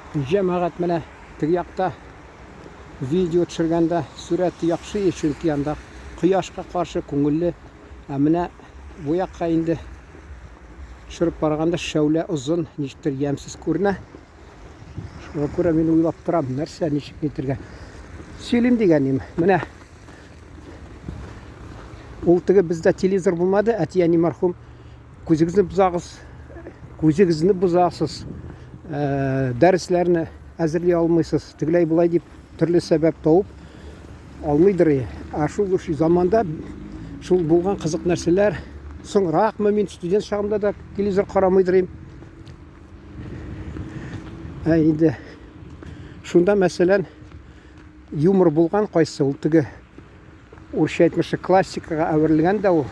Жамағат менә теге якта видео төшергәндә сурәт яхшы, чөнки анда кояшка каршы күңелле. Менә бу якка инде төшереп барганда шәүлә озын, ничектер ямсыз күренә. Шуңа күрә мин уйлап торам, нәрсә ничек нитергә. Сөйлим дигәнем, менә ул теге бездә телевизор булмады, әтияни мәрхүм күзегезне бузасыз, дәресләрне әзерли алмыйсыз, тегеләй булай дип төрле сәбәп тауып алмыйдыр. Шул заманда шул булган кызык нәрсәләр соңракмы, мин студент чагымда да телевизор карамыйдыр. Инде шунда мәсәлән юмор булган кайсы, ул теге урысча әйтмешә классикага әверелгән дә ул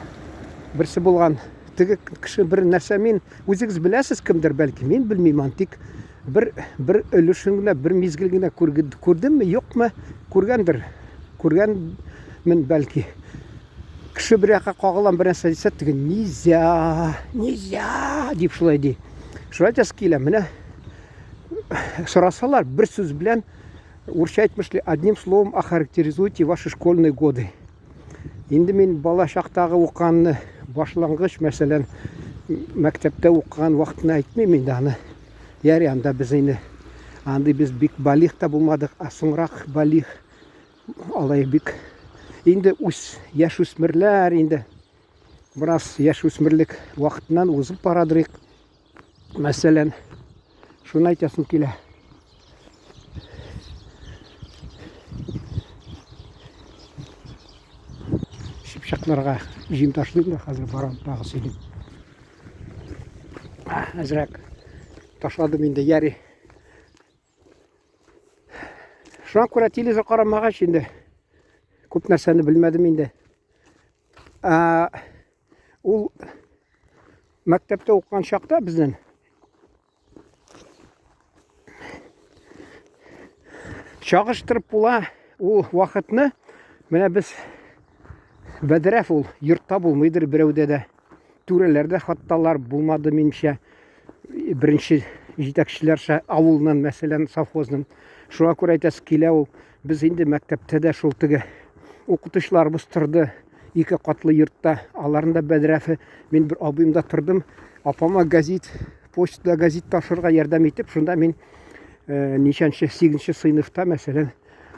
берсе булган. Теге кеше бер нәрсә, мин үзегез беләсез кемдер, бәлки мин белмим, тик бер өлешен генә, бер мизгел генә күрдемме, юкмы, күргәнмен бәлки. Кеше бер якка кагылган бер нәрсә дисә, теге нельзя дип шулай ди. Шулай да килә, менә сорасалар бер сүз белән, урысча әйтмешли, одним словом охарактеризуйте ваши школьные годы. Инде мин бала чактагы укганны, башлангыч мәсәлән мәктәптә укыган вакытны әйтмим инде аны. Яри анда без инде андый без бик балих та булмадык, соңрак балих алай бик инде үс яшүсмерләр инде бераз яшүсмерлек вакытыннан узып барадыр. Мәсәлән, шуны әйтәсем килә. Шипшакларга җим ташлыйм да хәзер барам тагы сөйлим. Әзрәк ташладым инде, яри. Шуңа күрә телевизор карамагач инде күп нәрсәне белмәдем инде. Ул мәктәптә укыган чакта безнең чагыштырып була ул вакытны. Менә без бәдрәф ул йортта булмыйдыр берәүдә дә. Түрәләрдә хатталар булмады минчә. Беренче җитәкчеләрчә авылның, мәсәлән, совхозның. Шуңа күрә әйтәс килә, ул без инде мәктәптә дә шул теге укытучыларыбыз торды. 2 катлы йортта, аларында бәдрәфе. Мин бер абыйымда тордым. Апама почтада газет ташырга ярдәм итеп, шунда мин ничәнче 8нче сыйныфта мәсәлән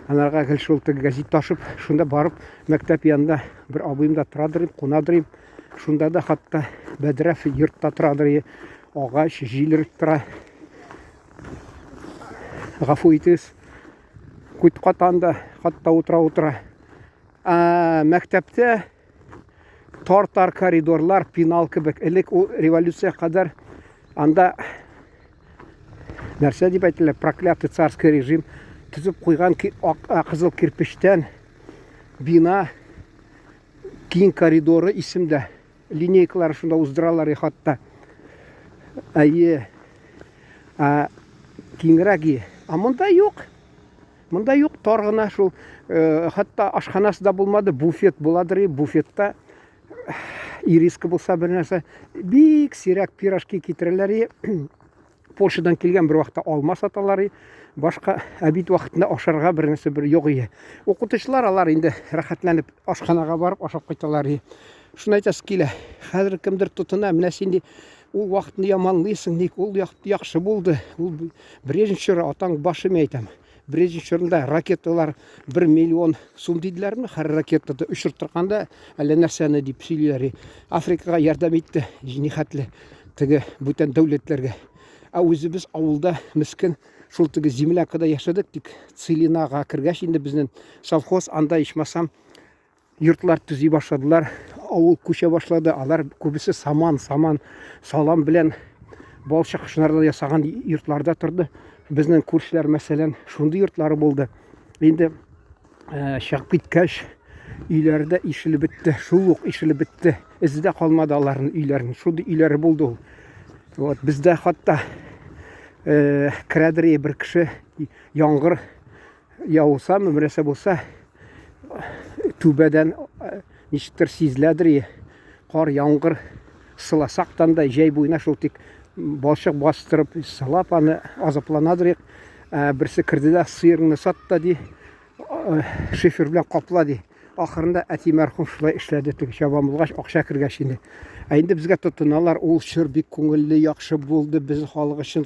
анарга гел шул теге газет ташып, шунда барып мәктәп янында бер абыйымда торадыр, кунадыр. Шунда да хатта бәдрәф йортта торадыр. Агач, җилер тора. Гафу итегез. Күт катанда хатта утыра. Мәктәптә тар коридорлар, пенал кебек. Элек ул революция кадәр анда нәрсә дип әйтелә, проклятый царский режим төзеп куйган кызыл кирпечтән бина, киң коридоры исемдә. Линейкалар шунда уздыралар хатта. Киңрәк. Монда юк. Монда юк, тар гына шул. Хатта ашханасы да булмады, буфет буладыр. Буфетта ириска булса бер нәрсә, бик сирәк пирожки китерәләр. Польшадан килгән бер вакытта алма саталар. Башка обед вакытында ашарга бер нәрсә бер юк. Укытучылар алар инде рәхәтләнеп ашханага барып ашап кайталар. Шуны әйтәс килә. Хәзер кемдер тотына, менә син ул вакытны яманлыйсың, ник ул яхшы булды. Ул Брежневчер атаң башы мен әйтәм. Брежневчердә ракеталар 1 миллион сум диделәрме? Һәр ракетада очыртырганда әллә нәрсәне дип сөйлиләр. Африкага ярдәм итте җинихәтле теге бүтән дәүләтләргә. Үзебез авылда мискин шул теге землякада яшәдек, тик Целинага кергәч инде безнең совхоз, анда ичмасам йортлар төзи башладылар. Авыл күчә башлады. Алар күбесе салам белән балчык шунарда ясаган йортларда торды. Безнең күршеләр мәсәлән шундый йортлары булды. Инде чыгып киткәч өйләрдә ишелеп бетте. Шул ук ишелеп бетте. Издә калмады аларның өйләрен. Шундый өйләре булды. Вот бездә хатта крадри бер кеше яңгыр яуса, мәмрәсә булса, түбәдән ничектер сизләдер. Кар яңгыр сыласактан да җәй буена шул тик балчык бастырып салап аны азапланадыр. Бірсі кірді де сиырыңны сатты ди, шифер белән капла ди. Ахырында әти мәрхүм шулай эшләде теге чабан булгач акча кергәч инде. Инде безгә тотыналар, ул чыр бик күңелле, яхшы булды, без халык өчен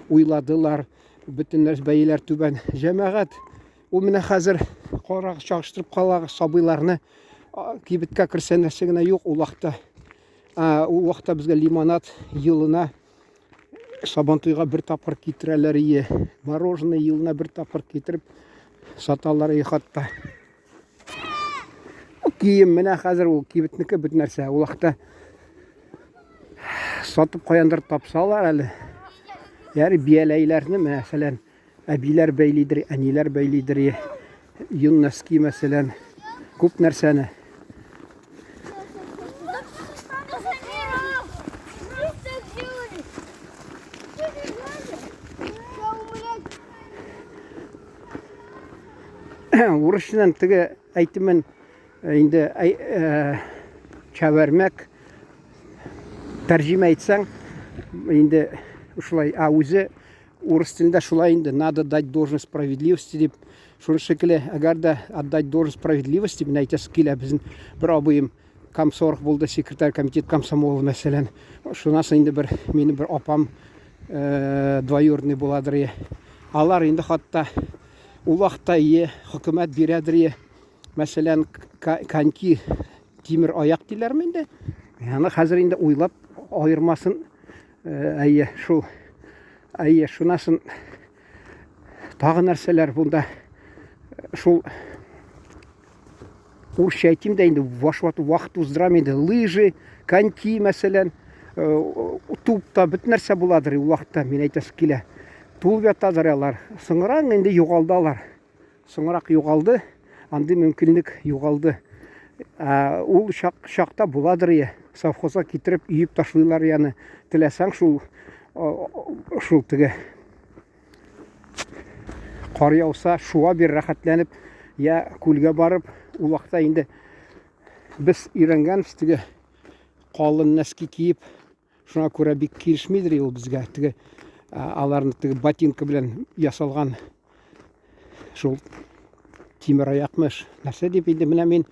уйладылар. Бөтен нәрсә бәяләр түбән. Җәмәгать ул менә хәзер карак чагыштырып калагыз сабыйларны кибеткә керсә нәрсә генә юк ул вакытта. Ул вакытта безгә лимонад елына Сабантуйга бер тапкыр китерәләр ие. Мороженое елына бер тапкыр китереп саталар ие хатта. Кием менә хәзер ул кибетнеке бит нәрсә. Ул вакытта сатып каяндыр тапсалар әле. Яри бияләйләрне мәсәлән әбиләр бәйлидер, әниләр бәйлидер. Юннаски мәсәлән күп нәрсәне. Урысчадан теге әйтемен инде чәвәрмәк тәрҗемә итсәң инде шулай үзе урыс телендә шулай инде надо дать должность справедливости дип шуны шикелле әгәр дә отдать должность справедливости дип әйтәсе килә безнең бер абыем комсорг булды секретарь комитет комсомола мәсәлән шунысы инде бер мине бер апам двоюродный буладыр. Алар инде хатта ул вакытта хөкүмәт бирәдер. Мәсәлән, коньки тимер аяк диләрме инде? Яны хәзер инде уйлап аермасын шул шунасын тагы нәрсәләр бунда шул урысча әйтим дә инде вакыт уздырам инде лыжи, коньки мәсәлән тупта бөтен нәрсә буладыр ул вакытта мин әйтәсе килә. Тулып ятадыр алар. Соңрак инде югалдылар. Соңрак югалды. Андый мөмкинлек югалды. Ул шакта буладыр. Совхозга китереп үйүп ташлыйлар яны. Теләсәң шул теге кар яуса шуа бер рәхәтләнеп я күлгә барып ул вакытта инде без өйрәнгәнбез теге калын нәски киеп шуңа күрә бик килешмидер ул безгә теге аларны теге ботинка белән ясалган шул тимер аякмыш нәрсә дип инде менә мин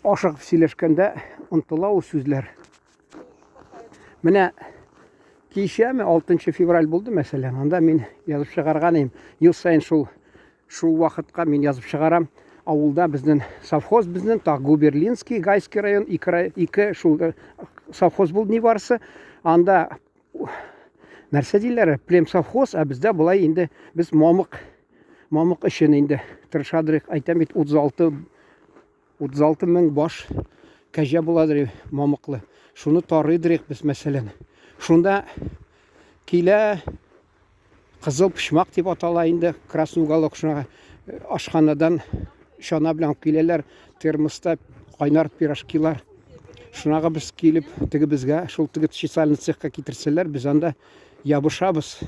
ашыгып сөйләшкәндә онтыла ул сүзләр. Менә кичәме 6 февраль булды мәсәлән, анда мин язып чыгарган идем. Ел сайын шул вакытка мин язып чыгарам. Авылда безнең совхоз безнең Губерлинский, Гайский район ике шул совхоз булды ни барысы. Анда нәрсә диләр? Плем совхоз, бездә булай инде без мамык өчен инде тырышадыр. Әйтәм бит 36 мең баш кәҗә буладыр мамыклы. Шуны тарыйдыр без мәсәлән. Шунда килә кызыл пишмак дип атала инде красный уголок шуңа ашханадан шана белән киләләр термоста кайнар пирожкилар. Шунага без килеп теге безгә шул теге специальный цехка китерсәләр без анда ябышабыз.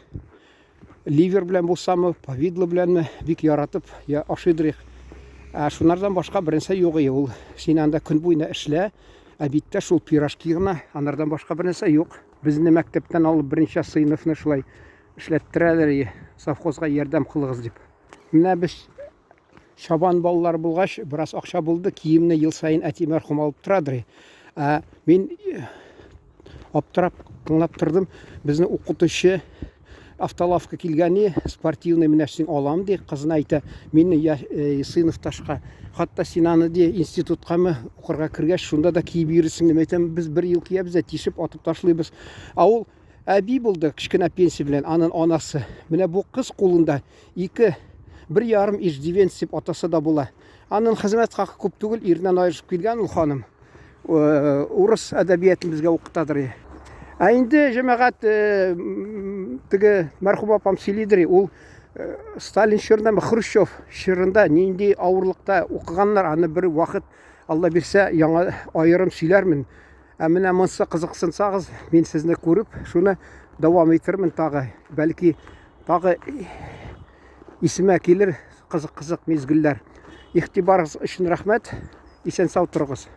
Ливер белән булсамы, повидло беләнме бик яратып ашыйдыр. Шунардан башка бернәрсә юк ул. Син анда көн буена эшлә, биттә шул пирожки гына, анардан башка бернәрсә юк. Безне мәктәптән алып беренче сыйныфны шулай эшләттерәләр, совхозга ярдәм кылыгыз дип. Менә без шабан балалар булгач, бераз акча булды, киемне ел сайын әти мәрхүм алып торадыр. Мин аптырап тыңлап тордым. Безне укытучы автолавка килгәне, спортивный менәсен алам ди, кызына әйтә, мине сыйныфташка, хатта син аны ди институткамы укырга кергәч, шунда да киеп йөрисең дип әйтәм, без бер ел киябез, тишеп атып ташлыйбыз. Ул әби булды, кичкенә пенсия белән, аның анасы. Менә бу кыз кулында 1,5 иждивенец дип атасы да була. Аның хезмәт хакы күп түгел, иреннән аерышып килгән ул ханым. Урыс әдәбиятын безгә укытадыр. Инде җәмәгать теге мәрхүм апам сөйлидер, ул Сталин чорында, Хрущев чорында нинди авырлыкта укыганнар, аны бер вакыт Алла бирсә яңа аерым сөйләрмен. Менә монсы кызыксынсагыз, мин сезне күреп, шуны дәвам иттермен тагы. Бәлки тагы исемә килер кызык мизгелләр. Игътибарыгыз өчен рәхмәт. Исән сау торыгыз.